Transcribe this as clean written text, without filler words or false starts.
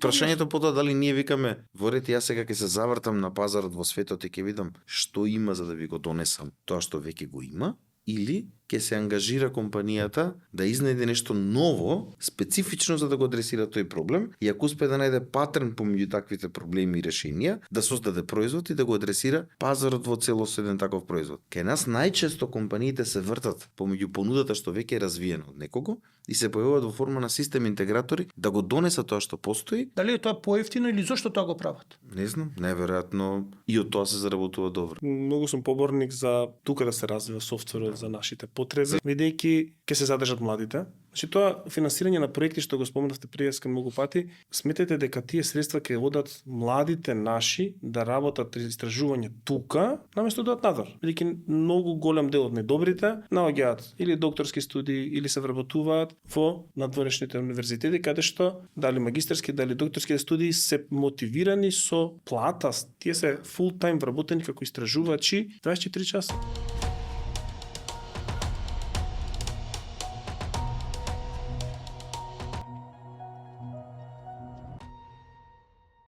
Прашањето потоа дали ние викаме, ворете јас сега ќе се завртам на пазарот во светот и ќе видам што има за да ви го донесам тоа што веќе го има, или ќе се ангажира компанијата да изнајде нешто ново, специфично за да го адресира тој проблем, и ако успее да најде патерн помеѓу таквите проблеми и решенија, да создаде производ и да го адресира пазарот во целост еден таков производ. Кај нас најчесто компаниите се вртат помеѓу понудата што веќе е развиена од некого и се појавуваат во форма на систем интегратори да го донесат тоа што постои. Дали е тоа поевтино или зошто тоа го прават? Не знам, најверојатно и од тоа се заработува добро. Многу сум поборник за тука да се развива софтверот за нашите потреби, бидејќи ќе се задржат младите. Значи тоа финансирање на проекти што го споменавте пријаска многу пати, сметете дека тие средства ќе одат младите наши да работат истражување тука, наместо да одат надвор. Бидејќи многу голем дел од недобрите наоѓаат или докторски студии или се вработуваат во надворешните универзитети, каде што дали магистерски, дали докторски студии се мотивирани со плата. Тие се фул тајм вработени како истражувачи 24 часа.